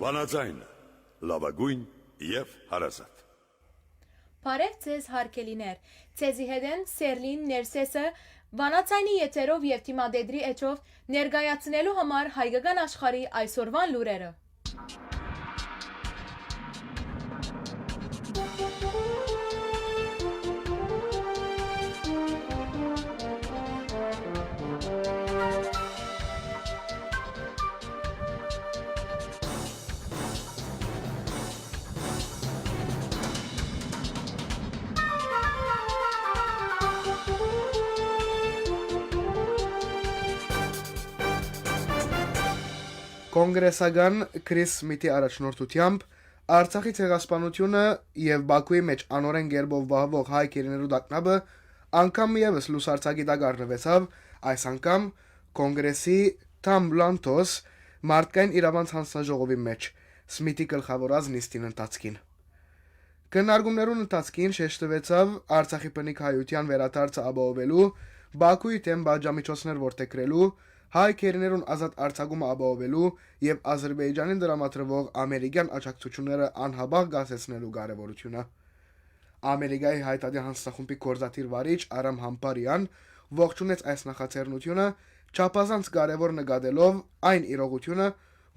Վանաձայն, լավագույն և հարազատ։ Բարև ձեզ հարգելիներ, ձեզի հետ են Սերլին Ներսեսը վանացայնի եթերով և թիմադեդրի էջով ներկայացնելու համար հայկական աշխարհի այսօրվան լուրերը։ Կոնգրեսական Քրիս Սմիթի առաջնորդությամբ Արցախի ցեղասպանությունը եւ Բաքուի մեջ անօրեն գերբով վահվող հայ քերիներու դակնաբը անգամ եւս լուսարցակի տակ առնվեցավ այս անգամ կոնգրեսի Թամբլանտոս մարդկային իրավանց հանձնաժողովի մեջ Սմիթի գլխավորած նիստին ընթացքին քննարկումներուն ընթացքին շեշտվեցավ Արցախի բնիկ հայության վերադարձը ապահովելու Բաքուի թեմ բաժամիջոցներ որտեգրելու հայ քերիներուն ազատ արձակումը ապահովելու եւ Ադրբեջանին դրամատրվող ամերիկյան աջակցությունները անհաբաղ գասեցնելու կարեւորությունը։ Ամերիկայի հայտարարի հանձնախումբի գործադիր վարիչ Արամ Համպարյան ողջունեց այս նախաձեռնությունը, չափազանց կարեւոր նկատելով այն իրողությունը,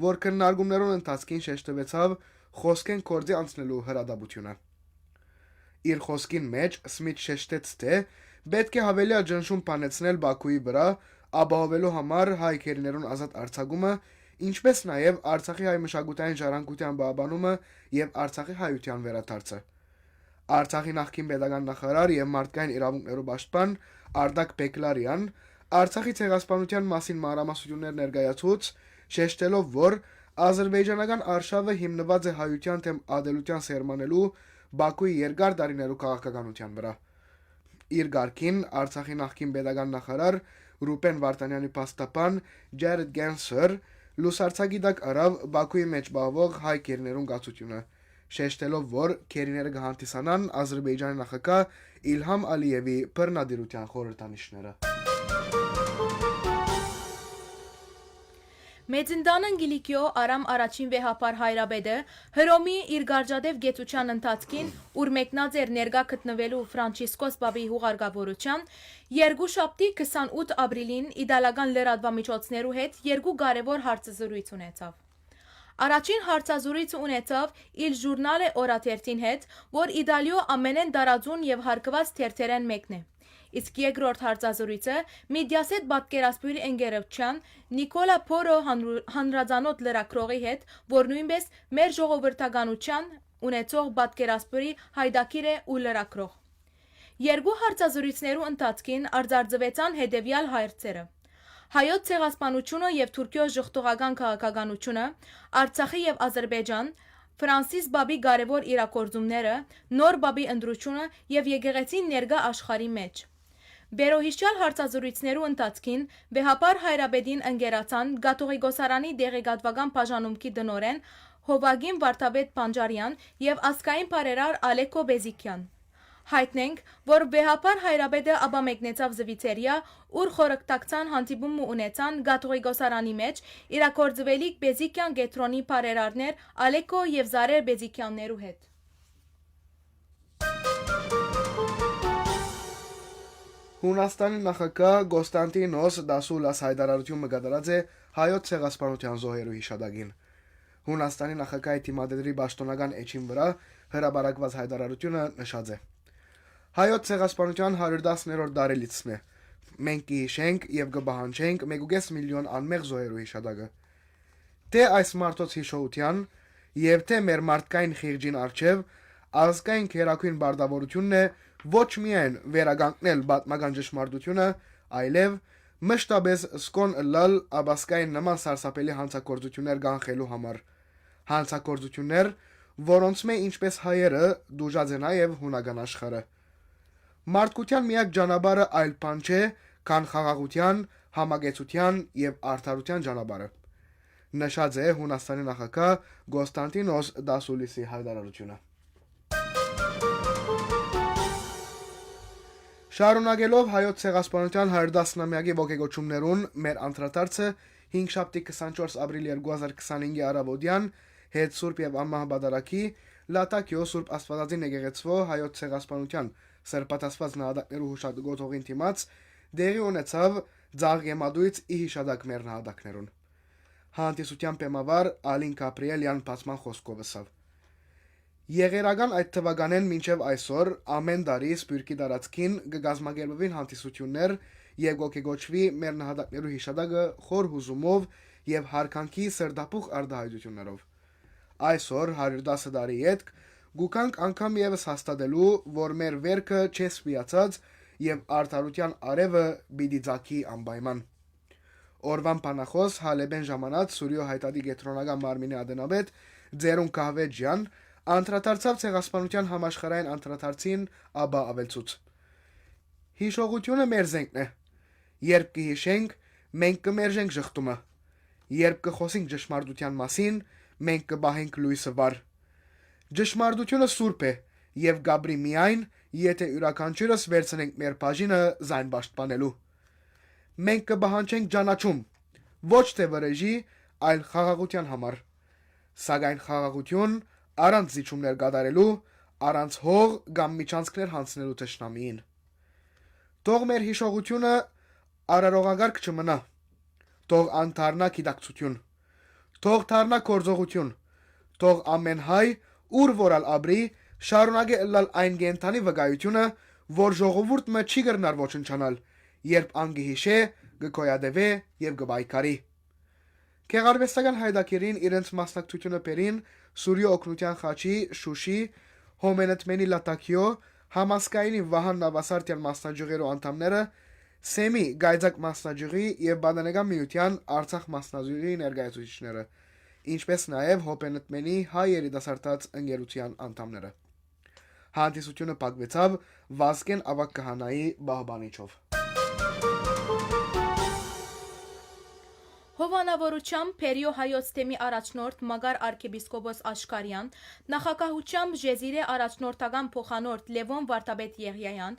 որ քննարկումներուն ընթացքին շեշտվեցավ խոսքեն կորձի անցնելու հրադադությունը։ Իր խոսքին մեջ Սմիթ շեշտեց, թե պետք է հավելյալ ջնշում բանեցնել Բաքուի վրա ապահովելու համար հայ քերիներուն ազատ արձակումը, ինչպես նաև Արցախի հայ մշակութային ժառանգության բավանումը եւ Արցախի հայության վերադարձը։ Արցախի նախկին պետական նախարար եւ մարդկային իրավունքներու պաշտպան Արդակ Բեկլարյան Արցախի ցեղասպանության մասին մանրամասնություններ ներկայացուց, շեշտելով, որ ազերբայջանական արշավը հիմնված է հայության թեմ ադելության սերմանելու Բաքուի երկար տարիներու քաղաքականության վրա։ Իր գարքին Արցախի նախկին պետական նախարար Ռուբեն Վարդանյանի փաստաբան Ջերեդ Գենսեր լուսարցակի տակ արավ Բաքուի մեջ բավող հայ քերիներուն գացությունը, շեշտելով, որ քերիները կհանդիսանան Ադրբեջանի նախագահ Իլհամ Ալիևի բռնադիրության խորհրդանիշները։ Մեծնդանն գիլիկյո Արամ առաջին վեհապար հայրաբեդը հրոմի իր գարջադև գեցության ընթացքին ուր մեկնած էր ներկա գտնվելու Ֆրանցիսկոս Բաբի հուղարկավորության երկուշաբթի 28 ապրիլին իդալական լրատվամիջոցներու հետ երկու կարևոր հարցազրույց ունեցավ։ Առաջին հարցազրույցը ունեցավ իր ժուրնալը օրաթերթին հետ, որ Իտալիո ամենեն տարածուն եւ հարգված թերթերեն մեկն է։ Իսկ երկրորդ հարցազրույցը Միդիասետ պատկերասփյուրի ընկերության Նիկոլա Փորո հանրազանոթ լրագրողի հետ, որ նույնպես մեր ժողովրդականության ունեցող պատկերասփյուրի հայդակիր է ու լրագրող։ Երկու հարցազրույցներու ընթացքին արձարծվեցան հետևյալ հարցերը. Հայոց ցեղասպանությունը եւ Թուրքիո ժողտողական քաղաքականությունը, Արցախի եւ Ադրբեջան, Ֆրանսիս Բաբի կարևոր իրագործումները, նոր Բաբի ընտրությունը եւ եկեղեցին ներկա աշխարհի մեջ։ Բերոհիշյալ հարցազրույցներու ընթացքին վեհապար հայրաբեդին ընկերացան Գաթողիկոսարանի դեղեկատվական բաժանումքի տնօրեն Հովագին Վարդապետ Պանջարյան եւ ազգային բարերար Ալեկո Բեզիկյան։ Հայտնենք, որ վեհապար հայրաբեդը ապա մեկնեցավ Զվիցերիա, ուր խորհրդակցան հանդիպում ունեցան Գաթողիկոսարանի մեջ իրագործվելիք Բեզիկյան գետրոնի բարերարներ Ալեկո եւ Զարեր Բեզիկյաններու հետ։ Հունաստանի նախագահ Կոստանտինոս Դասուլաս հայտարարությունը կատարած է հայոց ցեղասպանության զոհերու հիշադակին։ Հունաստանի նախագահի թիմադեդրի պաշտոնական էջին վրա հրապարակված հայտարարությունը նշած է. Հայոց ցեղասպանության 110-րդ տարելիցն է։ Մենք կհիշենք եւ կպահանջենք 1.5 միլիոն անմեղ զոհերու հիշադակը։ Թե այս մարդոց հիշողության եւ թե մեր մարդկային խիղճին արչեւ ազգային քերակույն բարդավորությունն է ոչ միայն վերականգնել պատմական ճշմարտությունը, այլև մշտապես սկոն լալ աբասկային նման սարսափելի հանցագործություններ կանխելու համար։ Հանցագործություններ, որոնց մե ինչպես հայերը դուժած է նաև հունական աշխարհը։ Մարդկության միակ ճանապարհը այլ բան չէ, քան խաղաղության, համագեցության եւ արդարության ճանապարհը։ Նշած է Հունաստանի նախագահ Կոստանտինոս Դասուլիսի հայտարարությունը։ Շարունակելով հայոց ցեղասպանության 110-ամյակի ողջունումներուն մեր անդրադարձը 5 շաբթի 24 ապրիլ 2025-ի առավոտյան հետ Սուրբ եւ Անմահ Բադարակի Լատակիո Սուրբ Աստվածածին եկեղեցվո հայոց ցեղասպանության սրբատասված նահատակներու հուշագոթողին դիմաց դեղի ունեցավ Ձաղ Գեմադույց ի հիշադակ մեր նահատակներուն։ Հանդիսության պեմավար Ալին Կապրիելյան բացման խոսքով ասավ. Եղերական այդ թվականեն մինչև այսօր ամեն տարի Սպյուրքի տարածքին կգազմագերբվին հանդիսություններ եւ գոկեգոչվի մեր նահատակներու հիշադակը խոր հուզումով եւ հարկանքի սրդապուխ արդահայտություններով։ Այսօր 110 տարի յետք գուկանք անգամ եւս հաստատելու, որ մեր վերքը չեսվիացած եւ արդարության արևը պիտի ցակի անպայման։ Օրվան Պանախոս Հալեբեն ժամանած Սուրիո հայտարարի գետրոնական մարմինի ադենաբեդ Ձերուն Կահվեջյան անդրադարձավ ցեղասպանության համաշխարհային անդրադարձին աբա ավելցուց։ Հիշողությունը մեր զենքն է։ Երբ կհիշենք, մենք կմերժենք ժխտումը։ Երբ կխոսենք ճշմարտության մասին, մենք կբահենք լույսը վար։ Ճշմարտությունը սուրբ է եւ գաբրի միայն, եթե յուրաքանչյուրս վերցնենք մեր բաժինը զայն պաշտպանելու։ Մենք կբահանջենք ճանաչում, ոչ թե վրեժի, այլ խաղաղության համար։ Սակայն խաղաղություն առանց զիջումներ կատարելու, առանց հող կամ միջանցքներ հանձնելու թշնամիին։ Թող մեր հիշողությունը արարողագարկ չմնա։ Թող անթարնա գիտակցություն։ Թող թարնա գործողություն։ Թող ամեն հայ, ուր որալ ապրի, շարունակե ըլլալ այն գենթանի վկայությունը, որ ժողովուրդը չի կրնար ոչնչանալ, երբ անգհիշե, գկոյադևե եւ գբայքարի։ Գեղարվեստական հայդակերին իրենց մասնակցությունը բերին Սուրիո օգնության խաչի Շուշի, Հոմենետմենի Լատակիո, Համասկայինի Վահան Նավասարտյան մասնաճյուղերու անդամները, Սեմի Գայձակ մասնաճյուղի եւ Բադանեգան միության Արցախ մասնաճյուղի ներկայացուցիչները, ինչպես նաեւ Հոմենետմենի հայ երիտասարդաց ընկերության անդամները։ Հանդիսությունը փակվեցավ Վազգեն ավակ քահանայի բահբանիչով։ Հովանավորությամբ Փերիո հայոց թեմի առաջնորդ Մագար arczepiskopos Աշկարյան, նախագահությամբ Ժեզիրե առաջնորդական փոխանորդ Լևոն Վարդապետ Եղիայան,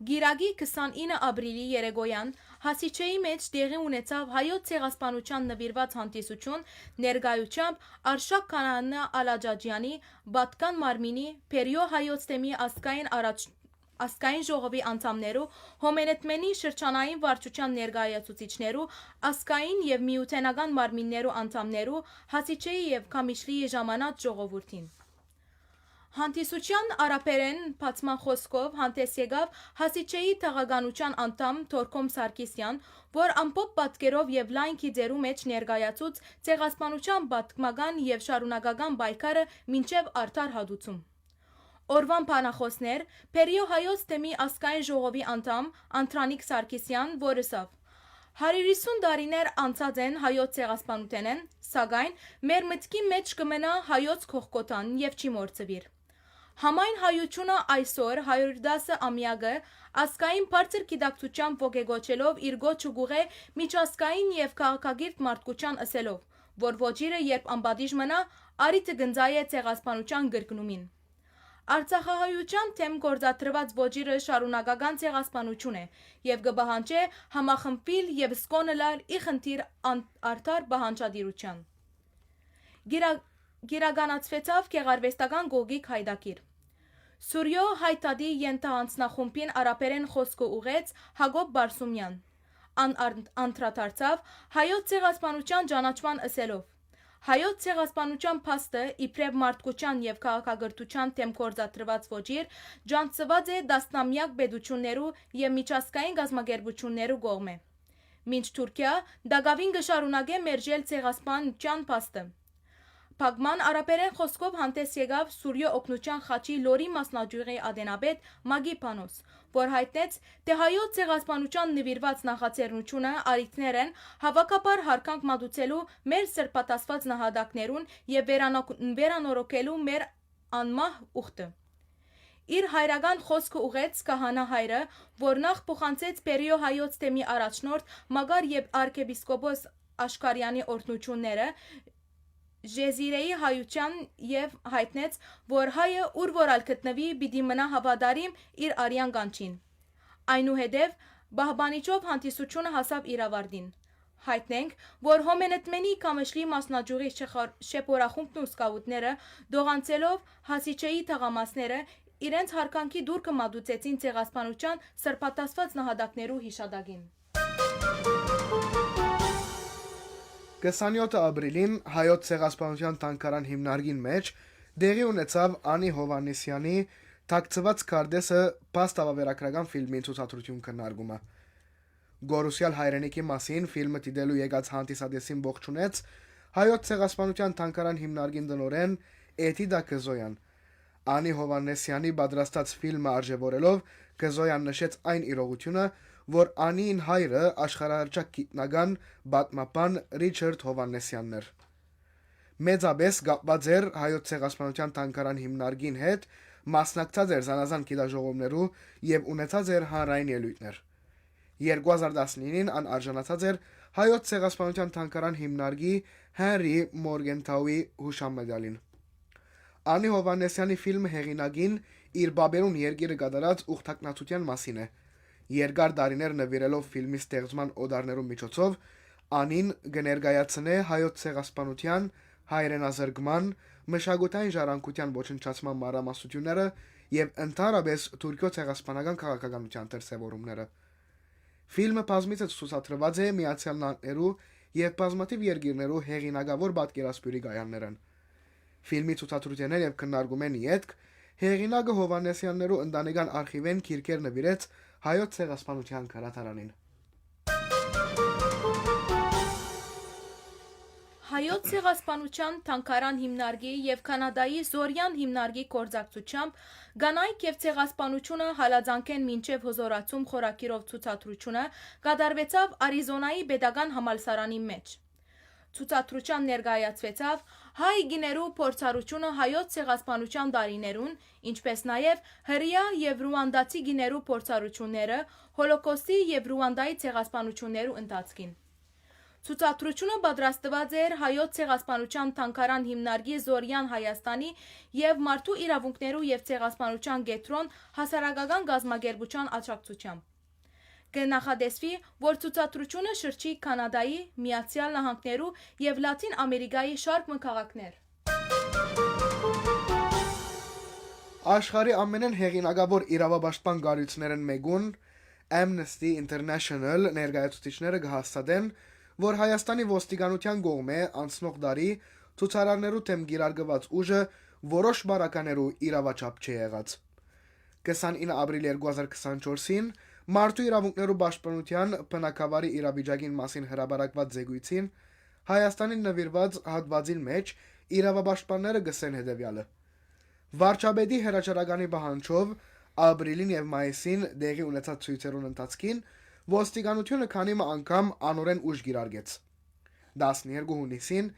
Գիրագի 29 ապրիլի երեգոյան Հասիչեի մեջ տեղի ունեցավ հայոց ցեղասպանության նվիրված հանդիսություն ներկայությամբ Արշակ Քանանա Ալաջաջյանի, Բատկան Մարմինի, Փերիո հայոց թեմի Ասկային ժողովի անդամներու, Հոմենետմենի շրջանային վարչության ներկայացուցիչներու, ասկային եւ միութենական մարմիններու անդամներու, Հասիչեի եւ Կամիշլիի ժամանած ժողովրդին։ Հանդիսության արաբերեն բացման խոսքով հանդես եկավ Հասիչեի թաղականության անդամ Թորքոմ Սարգսյան, որ ամբողջ պատկերով եւ լայն քիծերու մեջ ներկայացուց ցեղասպանության պատմական եւ շարունակական պայքարը մինչեւ արդար հադուցում։ Օրվան Պանախոսներ Փերիո հայոց թեմի ասկային ժողովի անդամ Անտրանիկ Սարգսյան, որ ասավ. 150 տարիներ անցած են հայոց ցեղասպանութենեն, սակայն մեր մտքի մեջ կմնա հայոց քողկոտան եւ չի մորցվիր։ Համայն հայությունը այսօր 110 ամյակը ասկային բարձր գիտակցությամբ ոգեգոչելով իր գոչը գուղե միջազգային եւ քաղաքագիրտ մարդկության ասելով, որ ոչիրը երբ անպատիժ մնա, արիթը գնձայ է ցեղասպանության գրկնումին։ Արցախահայության թեմ գործադրված ոչիրը շարունակական ցեղասպանություն է եւ կբահանջե համախմբվել եւ սկոնելալ ի խնդիր արդար բահանջադիրության։ Գիրականացվեցավ գեղարվեստական գոգիկ հայդակիր։ Սուրիո հայտադի ենթահանձնախումբին արաբերեն խոսքը ուղեց Հակոբ Բարսումյան։ Անդրադարձավ հայոց ցեղասպանության ճանաչման ասելով. Հայոց ցեղասպանության փաստը իբրև մարդկության եւ քաղաքագործության թեմ գործադրված ոչիր ջանցված է դասնամյակ պետություններու եւ միջազգային գազագերբություններու կողմէ։ Մինչ Թուրքիա դակավին կշարունակե մերժել ցեղասպանության փաստը։ Փակման արաբերեն խոսքով հանդես եկավ Սուրիո օգնության խաչի լորի մասնաճյուղի ադենաբեդ Մագի Պանոս, որ հայտնեց, թե հայոց ցեղասպանության նվիրված նախաձեռնությունը արիթներ են հավաքաբար հարկանք մատուցելու մեր սրբատասված նահատակներուն եւ վերանորոգելու մեր անմահ ուխտը։ Իր հայրական խոսքը ուղեց քահանա հայրը, որ նախ փոխանցեց Փերիո հայոց թեմի առաջնորդ Մագար եւ arczepiskopos Աշկարյանի օրհնությունները Ժեզիրեի հայության եւ հայտնեց, որ հայը ուր որալ գտնվի պիտի մնա հավատարիմ իր արյան կանչին։ Այնուհետև բահբանիչով հանդիսությունը հասավ իր ավարտին։ Հայտնենք, որ Հոմենետմենի կամեշլի մասնաճյուղի շեպորախումբն ու սկաուտները դողանցելով Հասիչեի թաղամասները իրենց հարկանքի դուրքը մատուցեցին ցեղասպանության սրբատասված նահատակներու հիշադակին։ 27 ապրիլին հայոց ցեղասպանության թանգարան հիմնարկին մեջ դեղի ունեցավ Անի Հովհաննիսյանի «Թաքցված քարտեզը» փաստավավերագրական ֆիլմի ցուցադրություն քննարկումը։ Գորուսյալ հայրենիքի մասին ֆիլմը դիտելու եկած հանդիսատեսին ողջունեց հայոց ցեղասպանության թանգարան հիմնարկին տնօրեն Էդիդա Կզոյան։ Անի Հովհաննիսյանի պատրաստած ֆիլմը արժևորելով Կզոյան նշեց այն իրողությունը, որ Անիին հայրը աշխարհահռչակ գիտնական պատմաբան Ռիչարդ Հովհաննիսյանն էր։ Մեծապես կապված էր հայոց ցեղասպանության թանգարան հիմնարկին հետ, մասնակցած էր զանազան գիտաժողովներու եւ ունեցած էր հանրային ելույթներ։ 2019-ին ան արժանացած էր հայոց ցեղասպանության թանգարան հիմնարկի Հենրի Մորգենթաուի հուշամեդալին։ Անի Հովհաննիսյանի ֆիլմը հեղինակին իր բաբերուն երկիրը կատարած ուխտակնացության մասին է։ Երկար տարիներ նվիրելով ֆիլմի ստեղծման օդարներու միջոցով Անին կներկայացնե հայոց ցեղասպանության, հայրենազրկման, մշակութային ժառանգության ոչնչացման մանրամասնությունները եւ ընդհանրապես Թուրքիո ցեղասպանական քաղաքականության դրսեւորումները։ Ֆիլմը բազմիցս ցուցադրված է Միացյալ Նահանգներու եւ բազմաթիվ երկիրներու հեղինակավոր պատկերասպյուրի գայաններն։ Ֆիլմի ցուցադրություններ եւ քննարկումեն յետք հեղինակը Հովհաննիսյաններու ընտանեկան արխիվեն քիրքեր նվիրեց հայոց ցեղասպանության քարաթարանին։ Հայոց ցեղասպանության թանգարան հիմնարկի եւ Կանադայի Զորյան հիմնարկի կորձակցությամբ Գանայք եւ ցեղասպանությունը հալածանքեն մինչեւ հզորացում խորակիրով ցուցադրությունը կատարվեցավ Արիզոնայի Պետական համալսարանի մեջ։ Ցուցադրության ներկայացվեցավ հայ գիներու փորձառությունը հայոց ցեղասպանության տարիներուն, ինչպես նաև հրեա եւ ռուանդացի գիներու փորձառությունները Հոլոկոստի եւ Ռուանդայի ցեղասպանություններու ընթացքին։ Ցուցադրությունը պատրաստված էր հայոց ցեղասպանության թանգարան հիմնարկի Զորյան Հայաստանի եւ Մարդու իրավունքներու եւ ցեղասպանության կենտրոն հասարակական գազམ་ագերբության աջակցությամբ։ Կնախադեсվի, որ ցուցադրությունը շրջի Կանադայի, Միացյալ Նահանգներու եւ Լատին Ամերիկայի շարք քաղաքներ։ Աշխարհի ամենեն հեղինակավոր իրավապաշտպան գարույցներն մեկուն Amnesty International ներկայացուցիչները կհաստատեն, որ Հայաստանի ոստիկանության կողմէ անցնող տարի ցուցարարներու թեմ գիրարգված ուժը որոշ բարականերու իրավաչափ չի եղած։ 29 ապրիլ 2024-ին Մարդու իրավունքներու պաշտպանության բնակավարի իրավիճակին մասին հրապարակված զեկույցին Հայաստանին նվիրված հատվածին մեջ իրավապաշտպանները գսեն հետևյալը. Վարչապետի հրաժարականի պահանջով ապրիլին եւ մայիսին դեղի ունեցած ցույցերուն ընթացքին ոստիկանությունը քանի անգամ անօրեն ուժ գիրարգեց։ 12 հունիսին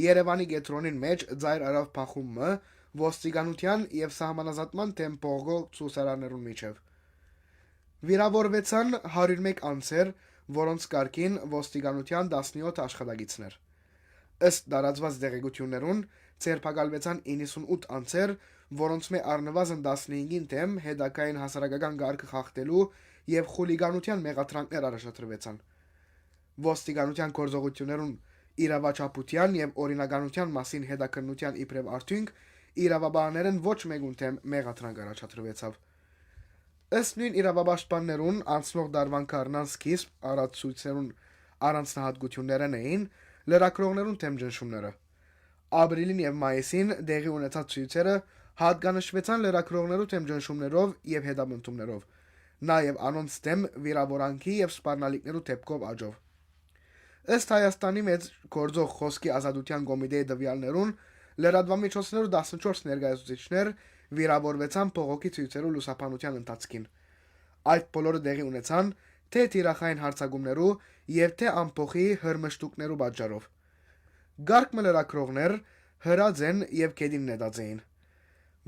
Երևանի կենտրոնին մեջ ձայր արավ փախումը ոստիկանության եւ սահմանազատման տեմպողո ցուսարաներուն միջև։ Վիրավորվեցան 101 անձեր, որոնց կարգին ոստիկանության 17 աշխատակիցներ։ Ըստ տարածված դեղեցություններուն ցերպակալվեցան 98 անձեր, որոնց մե առնվազն 15-ին թեմ հետակային հասարակական կարգը խախտելու եւ խուլիգանության մեղադրանքներ առաջադրվեցան։ Ոստիկանության գործողություններուն իրավաչափության եւ օրինականության մասին հետաքննության իբրև արդյունք իրավաբաններն ոչ մեկուն թեմ մեղադրանք առաջադրվեցավ։ Ըստ նույն իրավապաշտպաններուն անցնող դարվան կառնան սկիզբ առած ցույցերուն առանձնահատկություններն էին լրագրողներուն թեմ ճնշումները։ Ապրիլին եւ մայիսին դեղի ունեցած ցույցերը հատկանշվեցան լրագրողներու թեմ ճնշումներով եւ հետապնդումներով, նաեւ անոնց թեմ վիրավորանքի եւ սպառնալիքներու թեփքով աճով։ Ըստ Հայաստանի մեծ գործող խոսքի ազատության կոմիտեի տվյալներուն լրատվամիջոցներու 14 ներկայացուցիչներ վիրավորվեցան փողոքի ցույցերու լուսաբանության ընթացքին։ Այդ բոլորը դեղի ունեցան թե թիրախային հարձակումներու եւ թե ամփոխի հրմշտուկներու պատճառով։ Գարկ մլրակրողներ հրած են եւ կեդին նետած էին։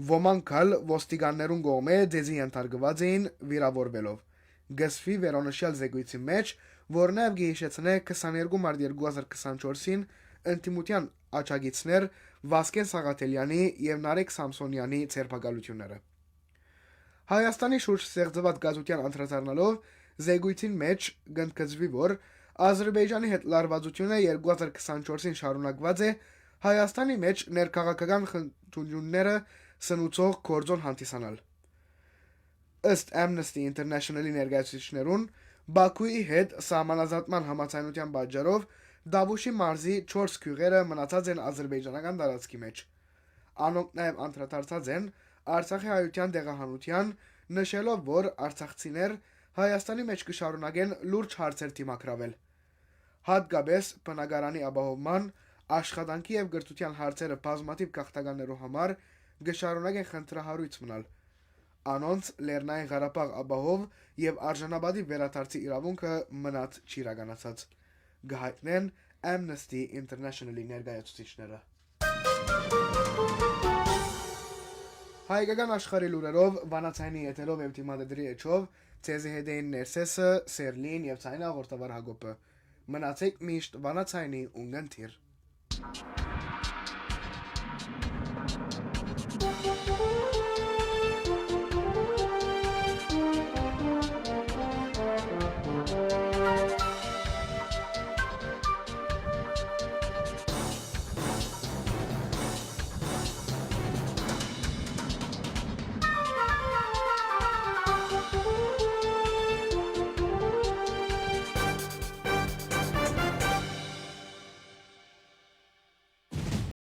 Ոմանք ալ ոստիկաններուն կողմէ դեզի ենթարկված էին վիրավորվելով։ Գսվի վերոնշյալ զեկույցի մեջ, որ նաեւ գիհիշեցնե 22 մարտ 2024-ին ընտիմության աչագիցներ Վասկեն Սաղաթելյանի եւ Նարեկ Սամսոնյանի ցերպակալությունները։ Հայաստանի շուրջ ստեղծված գազության անդրադառնալով զեկույցին մեջ գնդկծվի, որ Ադրբեջանի հետ լարվածությունը 2024-ին շարունակված է Հայաստանի մեջ ներքաղաքական խնդիրները սնուցող գործոն հանդիսանալ։ Ըստ Amnesty International-ի ներկայացուցիչներուն, Բաքուի հետ սահմանազատման համաձայնության պատճառով Դավուշի մարզի 4 գյուղերը մնացած են ադրբեջանական տարածքի մեջ։ Անոնք նաև անդրադարձած են Արցախի հայության դեղահանության, նշելով, որ արցախցիներ Հայաստանի մեջ կշարունակեն լուրջ հարցեր դիմակրավել։ Հատկապես բնակարանի ապահովման, աշխատանքի եւ գրթության հարցերը բազմաթիվ գաղթականներու համար կշարունակեն խնդրահարույց մնալ։ Անոնց Լեռնային Ղարաբաղ ապահով եւ արժանապատիվ վերադարձի իրավունքը մնաց չիրականացած, գահիտնեն Amnesty International-ի ներկայացուցիչները։ Հայկական աշխարհի լուրերով վանացայինի եթերով եւ թիմադրի էջով ցեզի հետեին ներսեսը Սերլին եւ ցայնա ղորտավար Հակոբը։ Մնացեք միշտ վանացայինի ունգընթիր։